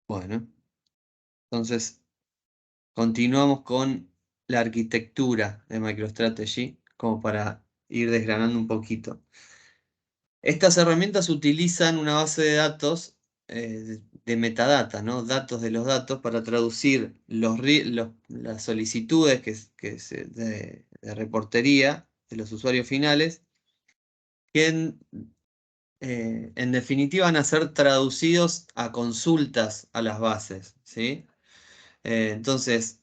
Bueno, entonces continuamos con la arquitectura de MicroStrategy, como para ir desgranando un poquito. Estas herramientas utilizan una base de datos de metadata, ¿no? Datos de los datos para traducir las solicitudes de reportería de los usuarios finales, que en definitiva van a ser traducidos a consultas a las bases, ¿sí? Entonces,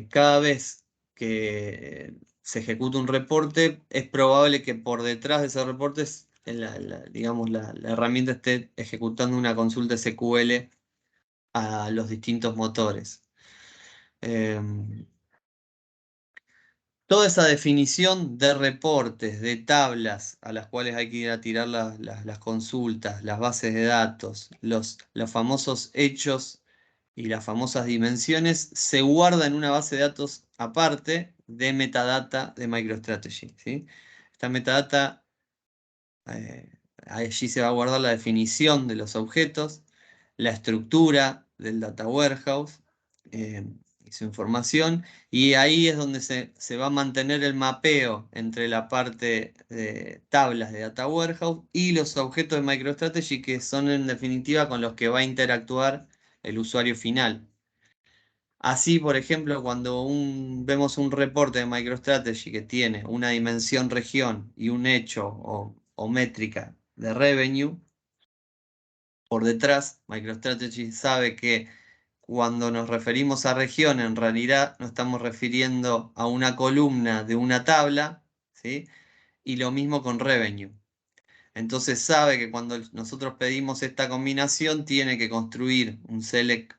cada vez que se ejecuta un reporte, es probable que por detrás de ese reporte, digamos, la herramienta esté ejecutando una consulta SQL a los distintos motores. Toda esa definición de reportes, de tablas a las cuales hay que ir a tirar las consultas, las bases de datos, los famosos hechos y las famosas dimensiones, se guarda en una base de datos aparte de metadata de MicroStrategy, ¿sí? Esta metadata, allí se va a guardar la definición de los objetos, la estructura del data warehouse y su información, y ahí es donde se va a mantener el mapeo entre la parte de tablas de data warehouse y los objetos de MicroStrategy, que son en definitiva con los que va a interactuar el usuario final. Así, por ejemplo, cuando vemos un reporte de MicroStrategy que tiene una dimensión región y un hecho o métrica de revenue, por detrás, MicroStrategy sabe que cuando nos referimos a región, en realidad nos estamos refiriendo a una columna de una tabla, ¿sí? Y lo mismo con revenue. Entonces sabe que cuando nosotros pedimos esta combinación, tiene que construir un select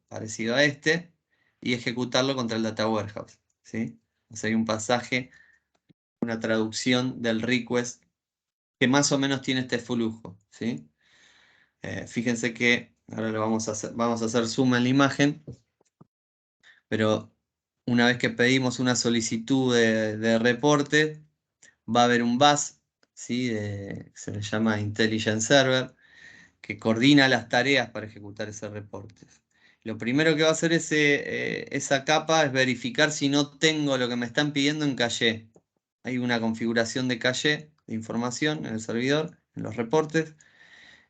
parecido a este y ejecutarlo contra el data warehouse, ¿sí? O sea, hay un pasaje, una traducción del request que más o menos tiene este flujo, ¿sí? Fíjense que ahora lo vamos a hacer zoom en la imagen, pero una vez que pedimos una solicitud de reporte, va a haber un bus, ¿sí? Se le llama Intelligence Server, que coordina las tareas para ejecutar ese reporte. Lo primero que va a hacer esa capa es verificar si no tengo lo que me están pidiendo en caché. Hay una configuración de caché de información en el servidor, en los reportes,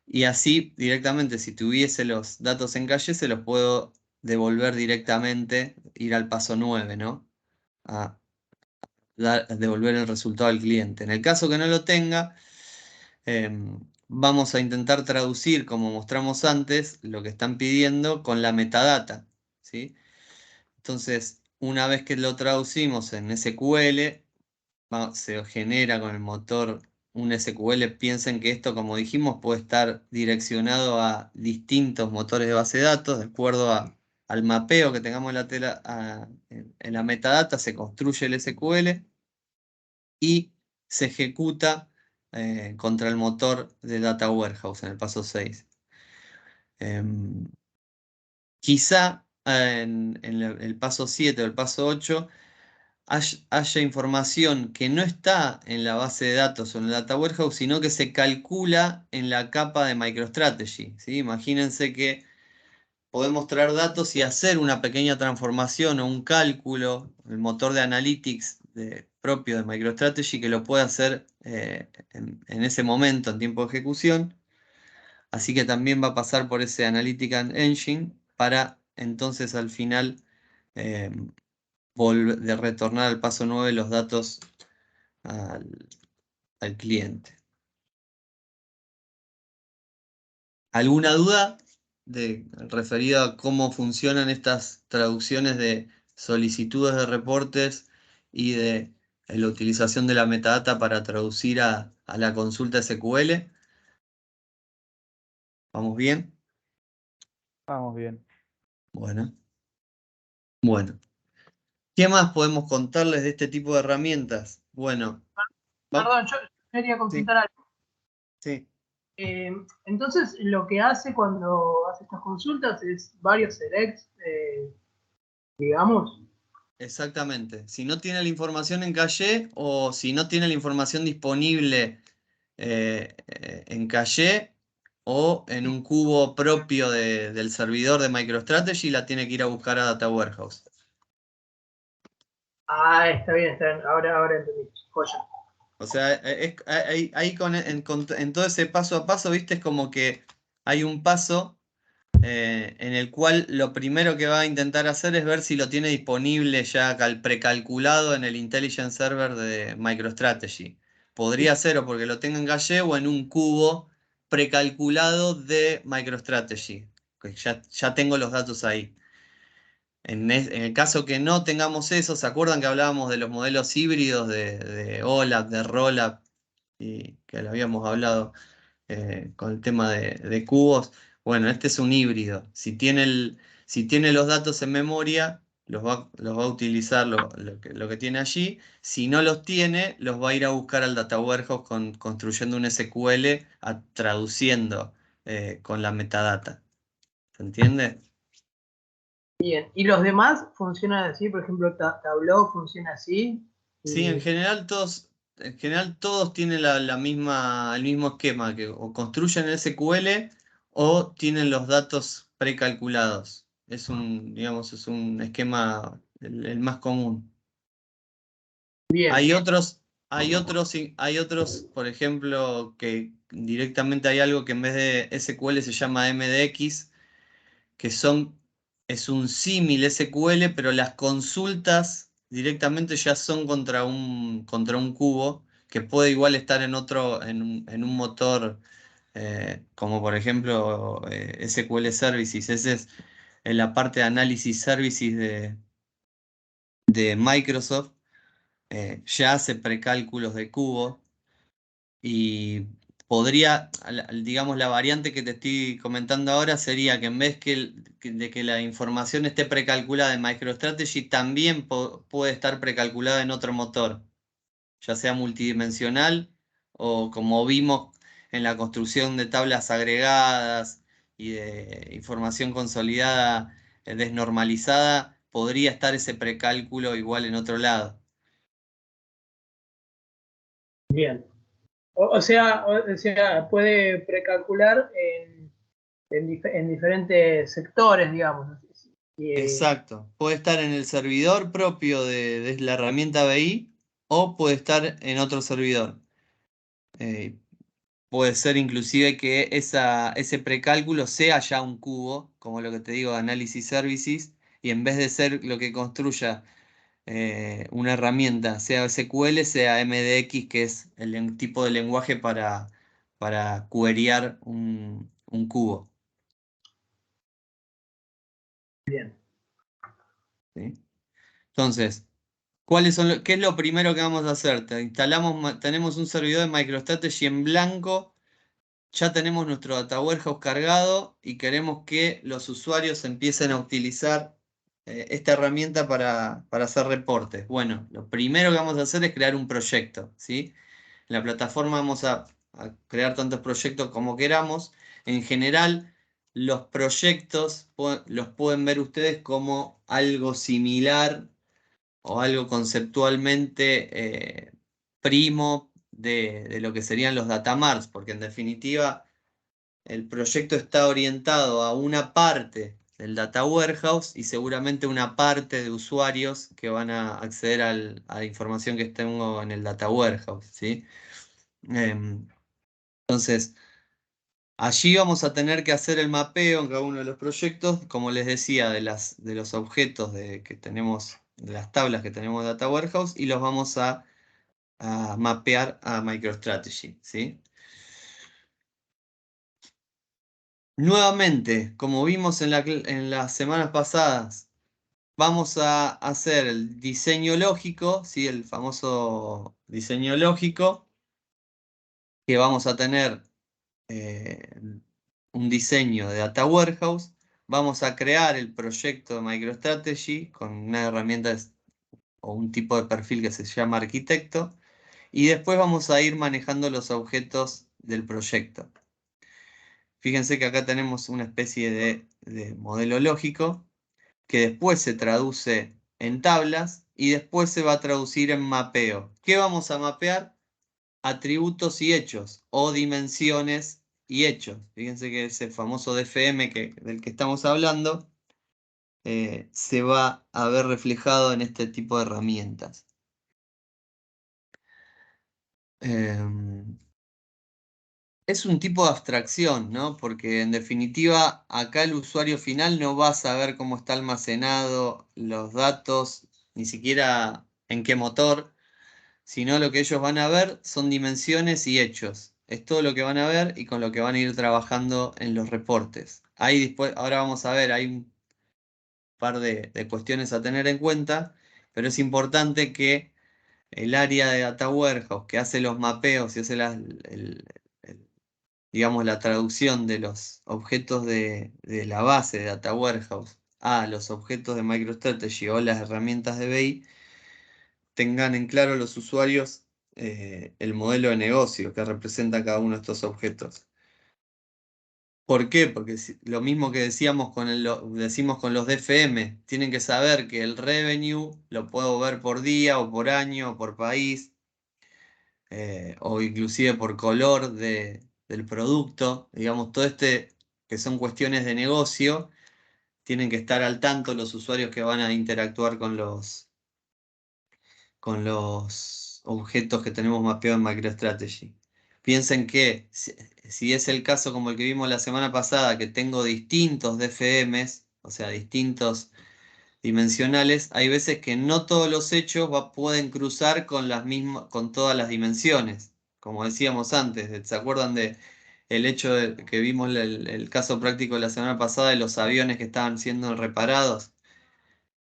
y así directamente, si tuviese los datos en caché, se los puedo devolver directamente, ir al paso 9, ¿no? A devolver el resultado al cliente. En el caso que no lo tenga, vamos a intentar traducir, como mostramos antes, lo que están pidiendo con la metadata, ¿sí? Entonces, una vez que lo traducimos en SQL, se genera con el motor un SQL. Piensen que esto, como dijimos, puede estar direccionado a distintos motores de base de datos, de acuerdo al mapeo que tengamos en la en la metadata, se construye el SQL y se ejecuta contra el motor de Data Warehouse en el paso 6. Quizá en el paso 7 o el paso 8 haya información que no está en la base de datos o en el Data Warehouse, sino que se calcula en la capa de MicroStrategy, ¿sí? Imagínense que podemos traer datos y hacer una pequeña transformación o un cálculo, el motor de analytics propio de MicroStrategy, que lo puede hacer en ese momento, en tiempo de ejecución. Así que también va a pasar por ese Analytical Engine para entonces al final eh, de retornar al paso 9 los datos al, al cliente. ¿Alguna duda referida a cómo funcionan estas traducciones de solicitudes de reportes y de la utilización de la metadata para traducir a la consulta SQL? ¿Vamos bien? Vamos bien. Bueno, bueno. ¿Qué más podemos contarles de este tipo de herramientas? Bueno, Perdón, yo quería sí, consultar algo. sí. Entonces, lo que hace cuando hace estas consultas es varios selects, digamos. Exactamente. Si no tiene la información en caché o si no tiene la información disponible en caché, o en un cubo propio del servidor de MicroStrategy la tiene que ir a buscar a Data Warehouse. Ah, está bien, está bien. Ahora entendí. Joya. O sea, ahí en todo ese paso a paso, viste, es como que hay un paso en el cual lo primero que va a intentar hacer es ver si lo tiene disponible ya precalculado en el Intelligence Server de MicroStrategy. Podría ser o porque lo tenga en Cache o en un cubo precalculado de MicroStrategy, que ya tengo los datos ahí. En el caso que no tengamos eso, ¿se acuerdan que hablábamos de los modelos híbridos de OLAP, de ROLAP, y que lo habíamos hablado con el tema de cubos? Bueno, este es un híbrido. Si tiene los datos en memoria, los va a utilizar lo que tiene allí. Si no los tiene, los va a ir a buscar al Data Warehouse construyendo un SQL, traduciendo con la metadata. ¿Se entiende? Bien. ¿Y los demás funcionan así? Por ejemplo, Tableau funciona así. Sí, Y, en general todos tienen el mismo esquema, que o construyen el SQL o tienen los datos precalculados. Digamos, es un esquema el más común. bien. Hay otros, por ejemplo, que directamente hay algo que en vez de SQL se llama MDX, que es un símil SQL, pero las consultas directamente ya son contra un cubo, que puede igual estar en un motor, como por ejemplo SQL Services. Ese es en la parte de análisis services de Microsoft, ya hace precálculos de cubo. Y digamos, la variante que te estoy comentando ahora sería que en vez de que la información esté precalculada en MicroStrategy, también puede estar precalculada en otro motor, ya sea multidimensional o como vimos en la construcción de tablas agregadas y de información consolidada desnormalizada, podría estar ese precálculo igual en otro lado. Bien. O sea, puede precalcular en diferentes sectores, digamos. Y, Exacto. Puede estar en el servidor propio de la herramienta BI o puede estar en otro servidor. Eh, Puede ser inclusive que ese precálculo sea ya un cubo, como lo que te digo de Analysis Services, y en vez de ser lo que construya una herramienta, sea SQL, sea MDX, que es el tipo de lenguaje para queryar un cubo. bien. ¿Sí? Entonces, ¿qué es lo primero que vamos a hacer? Tenemos un servidor de MicroStrategy en blanco, ya tenemos nuestro Data Warehouse cargado y queremos que los usuarios empiecen a utilizar esta herramienta para hacer reportes. Bueno, lo primero que vamos a hacer es crear un proyecto, ¿sí? En la plataforma vamos a crear tantos proyectos como queramos. En general, los proyectos los pueden ver ustedes como algo similar o algo conceptualmente primo de lo que serían los datamarts, porque en definitiva el proyecto está orientado a una parte del data warehouse y seguramente una parte de usuarios que van a acceder a la información que tengo en el data warehouse, ¿sí? Entonces, allí vamos a tener que hacer el mapeo en cada uno de los proyectos, como les decía, de los objetos que tenemos, de las tablas que tenemos de Data Warehouse, y los vamos a mapear a MicroStrategy, ¿sí? Nuevamente, como vimos en las semanas pasadas, vamos a hacer el diseño lógico, ¿sí? El famoso diseño lógico, que vamos a tener eh, un diseño de Data Warehouse, vamos a crear el proyecto de MicroStrategy con una herramienta o un tipo de perfil que se llama arquitecto, y después vamos a ir manejando los objetos del proyecto. Fíjense que acá tenemos una especie de modelo lógico que después se traduce en tablas y después se va a traducir en mapeo. ¿Qué vamos a mapear? Atributos y hechos o dimensiones y hechos. Fíjense que ese famoso DFM del que estamos hablando se va a ver reflejado en este tipo de herramientas. Es un tipo de abstracción, ¿no? Porque en definitiva acá el usuario final no va a saber cómo está almacenado los datos, ni siquiera en qué motor, sino lo que ellos van a ver son dimensiones y hechos. Es todo lo que van a ver y con lo que van a ir trabajando en los reportes. Ahí después, ahora vamos a ver, hay un par de cuestiones a tener en cuenta, pero es importante que el área de Data Warehouse que hace los mapeos y hace digamos, la traducción de los objetos de la base de Data Warehouse a los objetos de MicroStrategy o las herramientas de BI, tengan en claro los usuarios el modelo de negocio que representa cada uno de estos objetos. ¿Por qué? Porque lo mismo que decíamos decimos con los DFM, tienen que saber que el revenue lo puedo ver por día o por año o por país, o inclusive por color del producto. Digamos, todo que son cuestiones de negocio, tienen que estar al tanto los usuarios que van a interactuar con los objetos que tenemos mapeados en MicroStrategy. Piensen que si es el caso como el que vimos la semana pasada, que tengo distintos DFMs, o sea, distintos dimensionales, hay veces que no todos los hechos pueden cruzar con todas las dimensiones. Como decíamos antes, ¿se acuerdan de el hecho de que vimos el caso práctico la semana pasada de los aviones que estaban siendo reparados?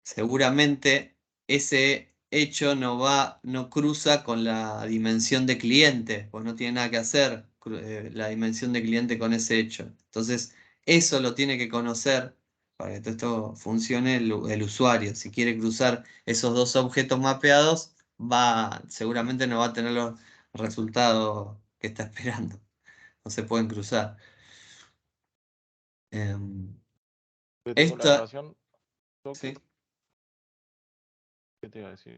Seguramente ese hecho no cruza con la dimensión de cliente, pues no tiene nada que hacer la dimensión de cliente con ese hecho. Entonces, eso lo tiene que conocer para que todo esto funcione el usuario. Si quiere cruzar esos dos objetos mapeados, seguramente no va a tener los resultados que está esperando. No se pueden cruzar. De Esta, colaboración, toque. sí. ¿Qué te iba a decir?